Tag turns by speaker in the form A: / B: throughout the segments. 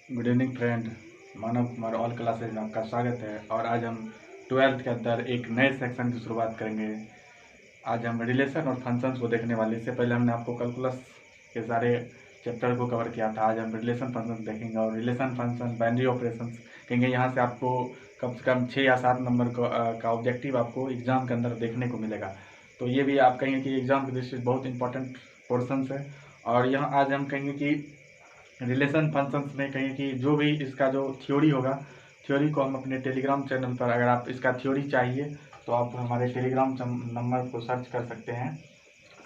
A: Good evening friend. Manav Kumar all classes में आपका स्वागत है। और आज हम 12th के अंदर एक नए सेक्शन की शुरुआत करेंगे। आज हम रिलेशन और फंक्शंस को देखने वाले। इससे पहले हमने आपको कैलकुलस के सारे चैप्टर को कवर किया था। आज हम रिलेशन फंक्शन देखेंगे और रिलेशन फंक्शन बाइनरी ऑपरेशंस कहेंगे। यहाँ से आपको कम से कम 6 या 7 नंबर का ऑब्जेक्टिव आपको एग्जाम के अंदर देखने को मिलेगा। तो ये भी आप कहेंगे कि एग्जाम की दृष्टि से बहुत इंपॉर्टेंट पोर्शंस है। और यहाँ आज हम कहेंगे कि रिलेशन फंक्शंस में कहेंगे कि जो भी इसका जो थ्योरी होगा, थ्योरी को हम अपने टेलीग्राम चैनल पर, अगर आप इसका थ्योरी चाहिए तो आप हमारे टेलीग्राम नंबर को सर्च कर सकते हैं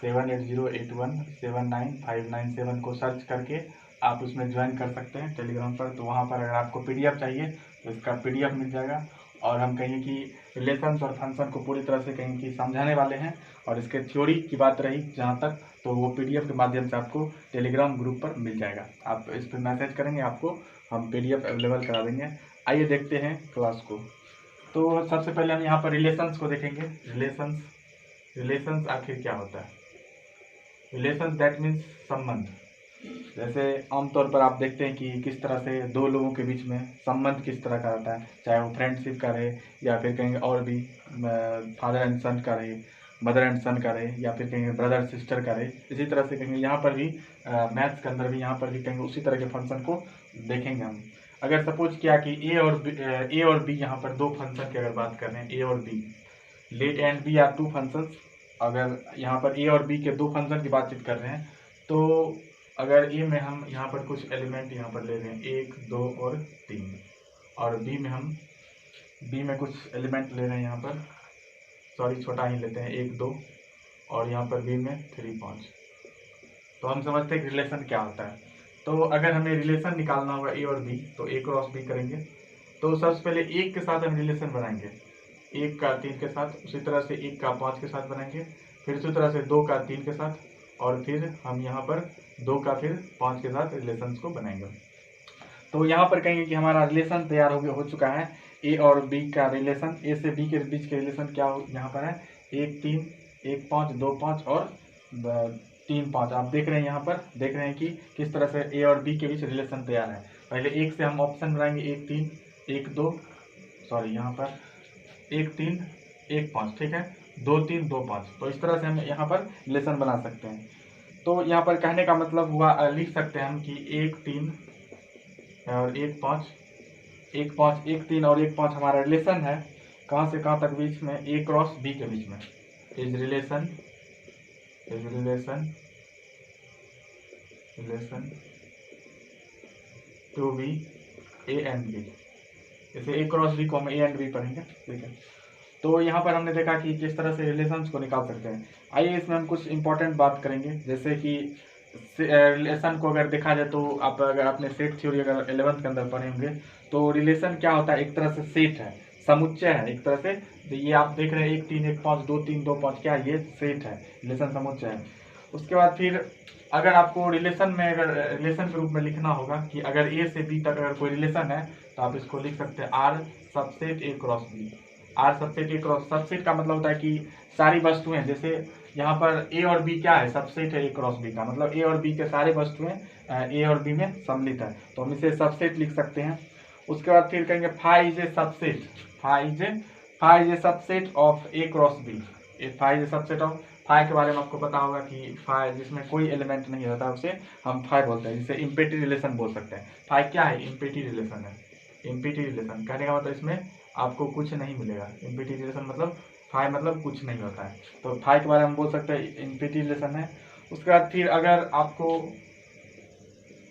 A: 7808179597 को सर्च करके आप उसमें ज्वाइन कर सकते हैं टेलीग्राम पर। तो वहाँ पर अगर आपको पीडीएफ चाहिए तो इसका पीडीएफ मिल जाएगा। और हम कहेंगे कि रिलेशंस और फंक्शन को पूरी तरह से कहेंगे कि समझाने वाले हैं। और इसके थ्योरी की बात रही जहाँ तक, तो वो पीडीएफ के माध्यम से आपको टेलीग्राम ग्रुप पर मिल जाएगा। आप इस पर मैसेज करेंगे, आपको हम पीडीएफ अवेलेबल करा देंगे। आइए देखते हैं क्लास को। तो सबसे पहले हम यहाँ पर रिलेशंस को देखेंगे। रिलेशंस आखिर क्या होता है? रिलेशंस दैट मीन्स संबंध। जैसे आमतौर पर आप देखते हैं कि किस तरह से दो लोगों के बीच में संबंध किस तरह का रहता है, चाहे वो फ्रेंडशिप का रहे या फिर कहेंगे और भी फादर एंड सन का रहे, मदर एंड सन का रहे, या फिर कहेंगे ब्रदर सिस्टर का रहे। इसी तरह से कहेंगे यहाँ पर भी मैथ्स के अंदर भी यहाँ पर भी कहेंगे उसी तरह के फंक्शन को देखेंगे हम। अगर सपोज किया कि ए और बी यहाँ पर दो फंक्शन की अगर बात कर रहे हैं, ए और B, let and B are two functions. अगर यहाँ पर ए और बी के दो फंक्शन की बातचीत कर रहे हैं, तो अगर ए में हम यहाँ पर कुछ एलिमेंट यहाँ पर ले रहे हैं 1, 2 और 3, और बी में कुछ एलिमेंट ले रहे हैं यहाँ पर, सॉरी छोटा ही लेते हैं 1, 2, और यहाँ पर बी में 3, 5। तो हम समझते हैं कि रिलेशन क्या होता है। तो अगर हमें रिलेशन निकालना होगा ए और बी, तो ए क्रॉस बी करेंगे। तो सबसे पहले 1 के साथ हम रिलेशन बनाएंगे, 1 का 3 के साथ, उसी तरह से 1 का 5 के साथ बनाएंगे, फिर उसी तरह से 2 का 3 के साथ, और फिर हम यहाँ पर 2 का फिर 5 के साथ रिलेशंस को बनाएंगे। तो यहाँ पर कहेंगे कि हमारा रिलेशन तैयार हो चुका है। ए और बी का रिलेशन, ए से बी के बीच के रिलेशन क्या यहाँ पर है, 1, 3, 1, 5, 2, 5 और 3, 5। आप देख रहे हैं यहाँ पर, देख रहे हैं कि किस तरह से ए और बी के बीच रिलेशन तैयार है। पहले 1 से हम ऑप्शन बनाएंगे 1, 3, 1, 2, सॉरी यहाँ पर 1, 3, 1, 5, ठीक है, 2, 3, 2, 5। तो इस तरह से हम यहाँ पर रिलेशन बना सकते हैं। तो यहाँ पर कहने का मतलब हुआ, लिख सकते हैं हम कि 1, 3 और 1, 5, 1, 5, 1, 3 और 1, 5 हमारा रिलेशन है। कहाँ से कहाँ तक? बीच में ए क्रॉस बी के बीच में। Is relation to B A and B. जैसे ए क्रॉस बी को हम ए एंड बी पढ़ेंगे, ठीक है। तो यहाँ पर हमने देखा कि किस तरह से रिलेशंस को निकाल सकते हैं। आइए इसमें हम कुछ इंपॉर्टेंट बात करेंगे। जैसे कि रिलेशन को अगर देखा जाए तो आप अगर आपने सेट थ्योरी अगर 11th के अंदर पढ़े होंगे, तो रिलेशन क्या होता है? एक तरह से सेट है, समुच्चय है एक तरह से। तो ये आप देख रहे हैं 1, 3, 1, 5, 2, 3, 2, 5, क्या ये सेट है, रिलेशन समुच्चय है। उसके बाद फिर अगर आपको रिलेशन में, अगर रिलेशन के रूप में लिखना होगा कि अगर ए से बी तक अगर कोई रिलेशन है, तो आप इसको लिख सकते हैं R subset A cross B. R subset A cross, subset का मतलब होता है कि सारी वस्तुएं, जैसे यहाँ पर ए और बी क्या है, सबसेट है ए क्रॉस बी का मतलब ए और बी के सारे वस्तुएं ए और बी में सम्मिलित है, तो हम इसे सबसेट लिख सकते हैं। उसके बाद फिर कहेंगे phi is a subset, phi is a subset of A cross B. Phi is a subset of, phi के बारे में आपको पता होगा कि फाई जिसमें कोई एलिमेंट नहीं रहता उसे हम फाई बोलते हैं, जिसे इम्पेटी रिलेशन बोल सकते हैं। फाई क्या है? इम्पेटी रिलेशन है। इम्पेटी रिलेशन कहने का मतलब इसमें आपको कुछ नहीं मिलेगा। इम्पेटी रिलेशन मतलब फाई मतलब कुछ नहीं होता है, तो फाई के बारे में बोल सकते हैं इम्पेटी रिलेशन है। उसके बाद फिर अगर आपको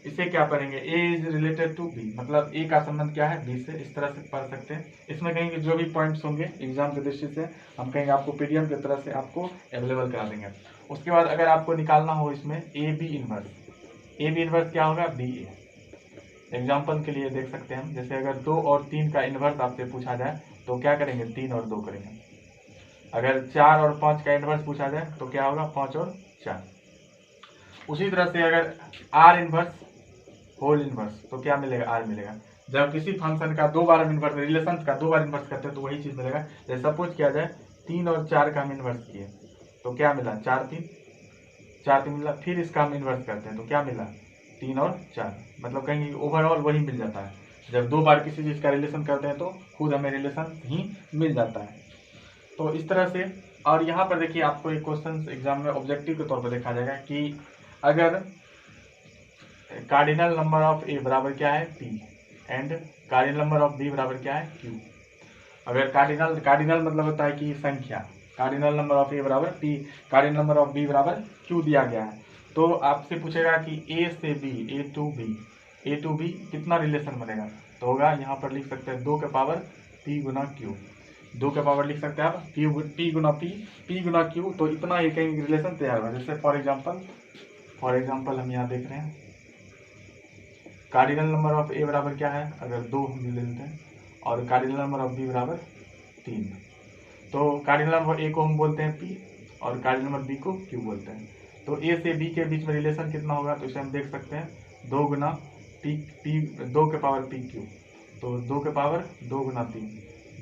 A: इसे क्या पढ़ेंगे, ए इज रिलेटेड टू बी, मतलब ए का संबंध क्या है, बी से, इस तरह से पढ़ सकते हैं। इसमें कहेंगे जो भी पॉइंट्स होंगे एग्जाम की दृष्टि से हम कहेंगे आपको पीडीएफ की तरह से आपको अवेलेबल करा देंगे। उसके बाद अगर आपको निकालना हो इसमें ए बी इनवर्स क्या होगा, बी ए। एग्जाम्पल के लिए देख सकते हैं हम, जैसे अगर 2 और 3 का इन्वर्स आपसे पूछा जाए तो क्या करेंगे, 3 और 2 करेंगे। अगर 4 और 5 का इन्वर्स पूछा जाए तो क्या होगा, 5 और 4। उसी तरह से अगर आर इन्वर्स होल इन्वर्स तो क्या मिलेगा, आर मिलेगा। जब किसी फंक्शन का 2 बार हम इन्वर्स, रिलेशन का 2 बार इन्वर्स करते हैं तो वही चीज मिलेगा। जैसे सपोज किया जाए 3 और 4 का हम इन्वर्स किए तो क्या मिला, 4, 3 मिला। फिर इसका हम इन्वर्स करते हैं तो क्या मिला, 3 और 4, मतलब कहीं ओवरऑल वही मिल जाता है। जब 2 बार किसी चीज़ का रिलेशन करते हैं तो खुद हमें रिलेशन ही मिल जाता है। तो इस तरह से, और यहाँ पर देखिए आपको एक क्वेश्चन एग्जाम में ऑब्जेक्टिव के तौर पर देखा जाएगा कि अगर कार्डिनल नंबर ऑफ ए बराबर क्या है p and cardinal number of b बराबर क्या है q। अगर कार्डिनल मतलब होता है कि संख्या, कार्डिनल नंबर ऑफ ए बराबर p, cardinal number of b बराबर q दिया गया है, तो आपसे पूछेगा कि a से b, a टू b कितना रिलेशन बनेगा, तो होगा यहाँ पर लिख सकते हैं 2 के पावर p गुना q, 2 के पावर लिख सकते हैं आप p गुना q, तो इतना ही कहीं रिलेशन तैयार होगा। जैसे फॉर एग्जाम्पल हम यहाँ देख रहे हैं कार्डिनल नंबर ऑफ ए बराबर क्या है, अगर 2 हम ले लेते हैं, और कार्डिनल नंबर ऑफ बी बराबर 3, तो कार्डिनल नंबर ए को हम बोलते हैं p और कार्डिनल नंबर बी को q बोलते हैं। तो ए से बी के बीच में रिलेशन कितना होगा, तो इसे हम देख सकते हैं 2 गुना p 2 के पावर p q, तो 2 के पावर 2 गुना 3,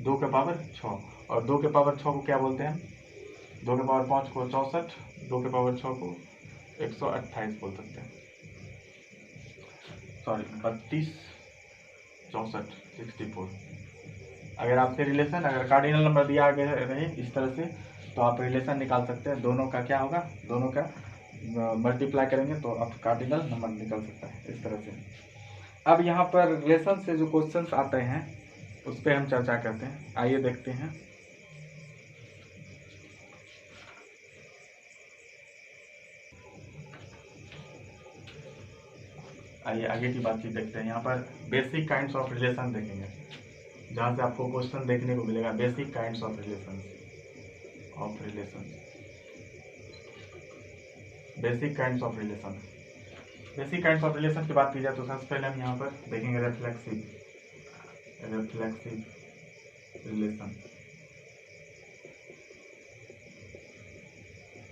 A: 2 के पावर 6, और 2 के पावर 6 को क्या बोलते हैं, 2 के पावर 5 को 64, 2 के पावर 6 को 128 बोल सकते हैं, सॉरी 32 64 64। अगर आपसे रिलेशन, अगर कार्डिनल नंबर दिया आगे रहे इस तरह से, तो आप रिलेशन निकाल सकते हैं, दोनों का क्या होगा, दोनों का मल्टीप्लाई करेंगे तो आप कार्डिनल नंबर निकल सकता है इस तरह से। अब यहाँ पर रिलेशन से जो क्वेश्चंस आते हैं उस पर हम चर्चा करते हैं, आइए देखते हैं। आइए आगे की बातचीत देखते हैं। यहाँ पर बेसिक काइंड्स ऑफ रिलेशन देखेंगे, जहाँ से आपको क्वेश्चन देखने को मिलेगा, basic kinds of relation, basic kinds of relation. Basic kinds of relation की बात की जाए तो सबसे पहले हम यहाँ पर देखेंगे रिफ्लेक्सिव रिलेशन।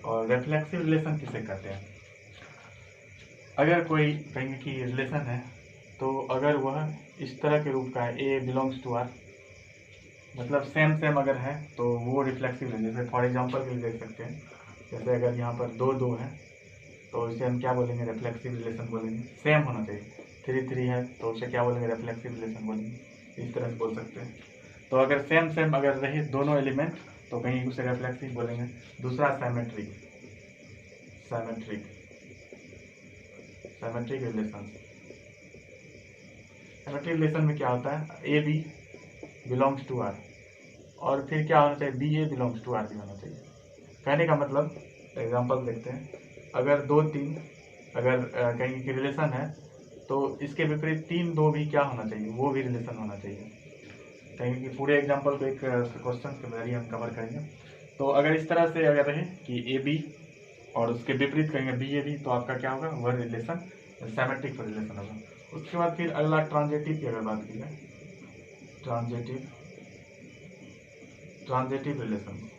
A: और रिफ्लेक्सिव रिलेशन किसे कहते हैं, अगर कोई कहेंगे कि रिलेशन है, तो अगर वह इस तरह के रूप का है, ए बिलोंग्स टू आर, मतलब सेम अगर है तो वो रिफ्लेक्सिव है। जैसे फॉर एग्जांपल के लिए देख सकते हैं, जैसे अगर यहाँ पर 2 है तो इसे हम क्या बोलेंगे, रिफ्लेक्सिव रिलेशन बोलेंगे। सेम होना चाहिए, 3 है तो उसे क्या बोलेंगे, रिफ्लेक्सिव रिलेशन बोलेंगे, इस तरह से बोल सकते हैं। तो अगर सेम अगर रहे दोनों एलिमेंट तो कहीं उसे रिफ्लेक्सिव बोलेंगे। दूसरा सैमेट्रिक रिलेशन। सैमेट्रिक रिलेशन में क्या होता है, A B belongs to R, और फिर क्या होना चाहिए, B A belongs to R भी होना चाहिए। कहने का मतलब, एग्जांपल देखते हैं, अगर 2 3 अगर कहीं की रिलेशन है तो इसके विपरीत 3 2 भी क्या होना चाहिए, वो भी रिलेशन होना चाहिए। कहीं कि पूरे एग्जांपल को एक क्वेश्चन के जरिए हम कवर करेंगे। तो अगर इस तरह से अगर रहे कि ए बी और उसके विपरीत कहेंगे बी ए बी, तो आपका क्या होगा, वह रिलेशन सैमेट्रिक रिलेशन होगा। उसके बाद फिर अगला ट्रांजिटिव की अगर बात की जाए, transitive relation,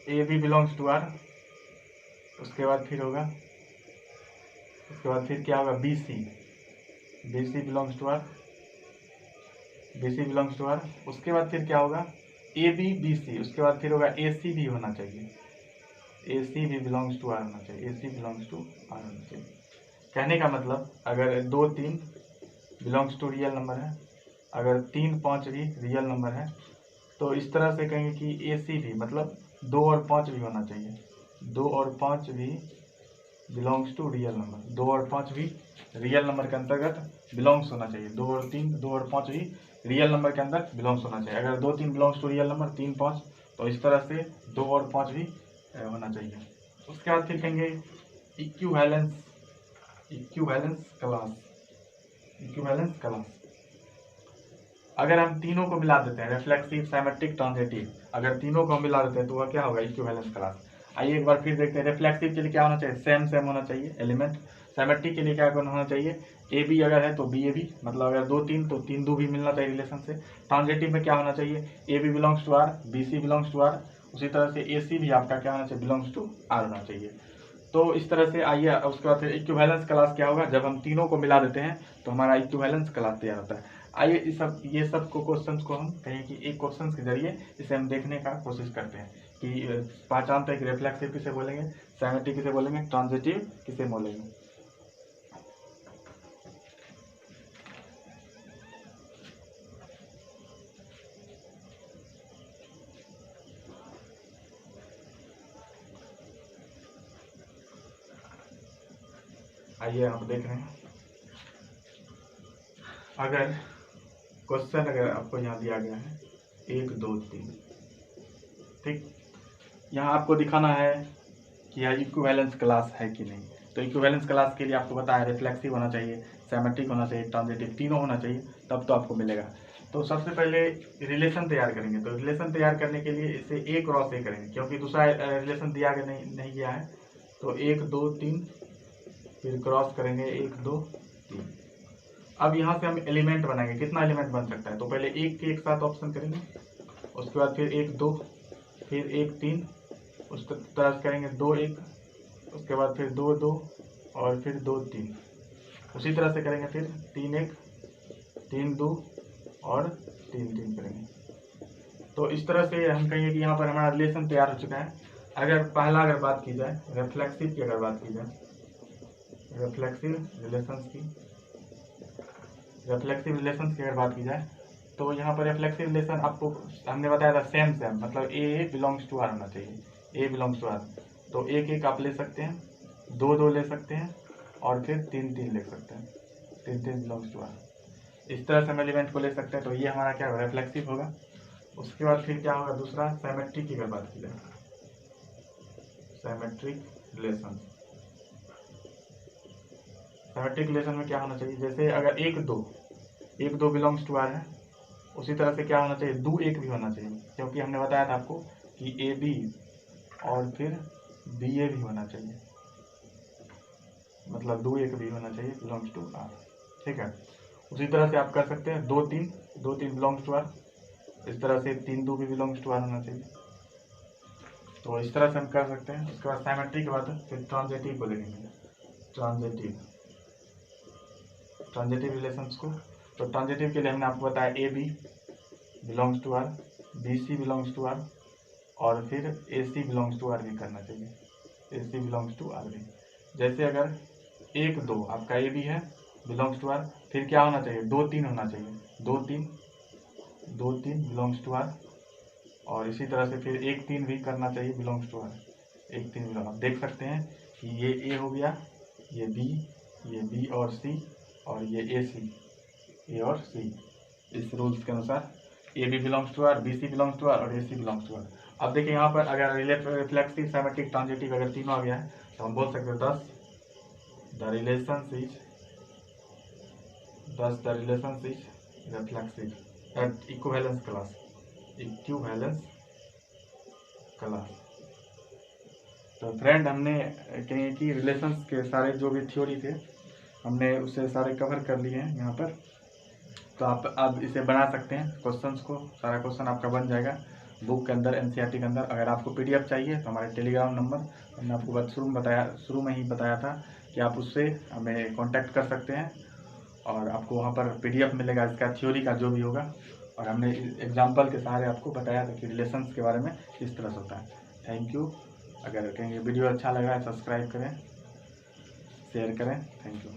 A: A B belongs to R, उसके बाद फिर होगा, उसके बाद फिर क्या होगा, B C belongs to R, उसके बाद फिर क्या होगा, ए बी बी सी, उसके बाद फिर होगा ए सी भी होना चाहिए, ए सी भी बिलोंग्स टू आर होना चाहिए, A C belongs to are होना चाहिए। कहने का मतलब, अगर 2 3 बिलोंग्स टू रियल नंबर है, अगर 3 5 भी रियल नंबर है, तो इस तरह से कहेंगे कि ए सी भी मतलब 2 और 5 भी होना चाहिए, 2 और 5 भी बिलोंग्स टू रियल नंबर, 2 और 5 भी रियल नंबर के अंतर्गत बिलोंग्स होना चाहिए, 2 और 3 2 और 5 भी रियल नंबर के अंदर बिलोंग्स होना चाहिए। अगर 2 3 बिलोंग्स टू रियल नंबर, 3 5, तो इस तरह से 2 और 5 भी होना चाहिए। उसके बाद फिर कहेंगे इक्विवेलेंस क्लास। अगर हम तीनों को मिला देते हैं, रिफ्लेक्सिव सैमेट्रिक ट्रांजिटिव, अगर तीनों को मिला देते हैं तो वह क्या होगा, इक्विवेलेंस क्लास। आइए एक बार फिर देखते हैं, रिफ्लेक्सिव के लिए क्या होना चाहिए, सेम होना चाहिए एलिमेंट। सैमेट्रिक के लिए क्या होना चाहिए, ए बी अगर है तो बी ए बी, मतलब अगर 2 3 तो 3 2 भी मिलना चाहिए रिलेशन से। ट्रांजिटिव में क्या होना चाहिए, A B belongs to R, B C belongs to R, उसी तरह से ए सी भी आपका क्या होना चाहिए, बिलोंग्स टू आर होना चाहिए। तो इस तरह से आइए, उसके बाद फिर इक्विवेलेंस क्लास क्या होगा, जब हम तीनों को मिला देते हैं तो हमारा इक्विवेलेंस क्लास तैयार होता है। आइए ये सब को क्वेश्चंस को हम कहें कि एक क्वेश्चंस के जरिए इसे हम देखने का कोशिश करते हैं कि पहचानते हैं कि रिफ्लेक्सिव किसे बोलेंगे, सिमेट्रिक किसे बोलेंगे, ट्रांजिटिव किसे बोलेंगे। आइए आप देख रहे हैं, अगर क्वेश्चन अगर आपको यहाँ दिया गया है 1 2 3, ठीक, यहाँ आपको दिखाना है कि यह इक्विवेलेंस क्लास है कि नहीं। तो इक्विवेलेंस क्लास के लिए आपको बताया रिफ्लेक्सिव होना चाहिए, सिमेट्रिक होना चाहिए, ट्रांजिटिव, तीनों होना चाहिए, तब तो आपको मिलेगा। तो सबसे पहले रिलेशन तैयार करेंगे। तो रिलेशन तैयार करने के लिए इसे A क्रॉस A करेंगे, क्योंकि दूसरा रिलेशन दिया गया नहीं गया है। तो 1 2 3 फिर क्रॉस करेंगे 1 2 3। अब यहाँ से हम एलिमेंट बनाएंगे, कितना एलिमेंट बन सकता है। तो पहले 1 के एक साथ ऑप्शन करेंगे, उसके बाद फिर 1 2, फिर 1 3, उस तरह से करेंगे 2 1, उसके बाद फिर 2 2 और फिर 2 3, उसी तरह से करेंगे फिर 3 1 3 2 और 3 3 करेंगे। तो इस तरह से हम कहेंगे कि यहाँ पर हमारा रिलेशन तैयार हो चुका है। अगर अगर बात की जाए रिफ्लेक्सिव की, अगर बात की जाए रिफ्लेक्सिव रिलेशंस की, अगर बात की जाए, तो यहाँ पर रिफ्लेक्सिव रिलेशन आपको हमने बताया था सेम मतलब ए बिलोंग्स टू आर होना चाहिए, ए बिलोंग्स टू आर। तो 1 1 आप ले सकते हैं, 2 2 ले सकते हैं और फिर 3 3 ले सकते हैं, 3 3 बिलोंग्स टू आर। इस तरह से हम एलिमेंट को ले सकते हैं। तो ये हमारा क्या होगा, रिफ्लेक्सिव होगा। उसके बाद फिर क्या होगा, दूसरा सिमेट्रिक की अगर बात की जाए, सिमेट्रिक रिलेशन। सिमेट्रिक रिलेशन में क्या होना चाहिए, जैसे अगर 1 2 बिलोंग्स टू आर है, उसी तरह से क्या होना चाहिए, 2 1 भी होना चाहिए, क्योंकि हमने बताया था आपको कि ए बी और फिर बी ए भी होना चाहिए, मतलब 2 1 भी होना चाहिए बिलोंग्स टू आर, ठीक है। उसी तरह से आप कर सकते हैं 2 3 बिलोंग्स टू आर, इस तरह से 3 2 भी बिलोंग्स टू आर होना चाहिए। तो इस तरह से हम कर सकते हैं। उसके बाद सिमेट्रिक के बाद फिर ट्रांजिटिव को देखेंगे, ट्रांजिटिव रिलेशंस को। तो ट्रांजिटिव के लिए हमने आपको बताया A B belongs to R, B C belongs to R और फिर A C belongs to R भी करना चाहिए, A C belongs to R भी। जैसे अगर 1 2 आपका ए बी है बिलोंग्स टू आर, फिर क्या होना चाहिए, 2 3 होना चाहिए, 2 3 बिलोंग्स टू आर, और इसी तरह से फिर 1 3 भी करना चाहिए बिलोंग्स टू आर, 1 3 बिलोंग। आप देख सकते हैं कि ये ए हो गया, ये बी और सी, और ये ए और सी। इस रूल्स के अनुसार A B belongs to R, B C belongs to R और A C belongs to R. अब देखिए यहाँ पर अगर रिफ्लेक्सिव, सिमेट्रिक, ट्रांजिटिव अगर तीनों आ गया है तो हम बोल सकते हैं 10 the relation is reflexive at equivalence class, तो फ्रेंड हमने कहें कि रिलेशंस के सारे जो भी थ्योरी थे हमने उसे सारे कवर कर लिए हैं यहाँ पर। तो आप अब इसे बना सकते हैं क्वेश्चंस को, सारा क्वेश्चन आपका बन जाएगा बुक के अंदर, एनसीईआरटी के अंदर। अगर आपको पीडीएफ चाहिए तो हमारे टेलीग्राम नंबर हमने आपको शुरू में ही बताया था कि आप उससे हमें कांटेक्ट कर सकते हैं, और आपको वहाँ पर पीडीएफ मिलेगा इसका थ्योरी का जो भी होगा। और हमने एग्जाम्पल के सहारे आपको बताया था कि रिलेशंस के बारे में किस तरह से होता है। Thank you. अगर कहीं वीडियो अच्छा लगा है सब्सक्राइब करें, शेयर करें। Thank you.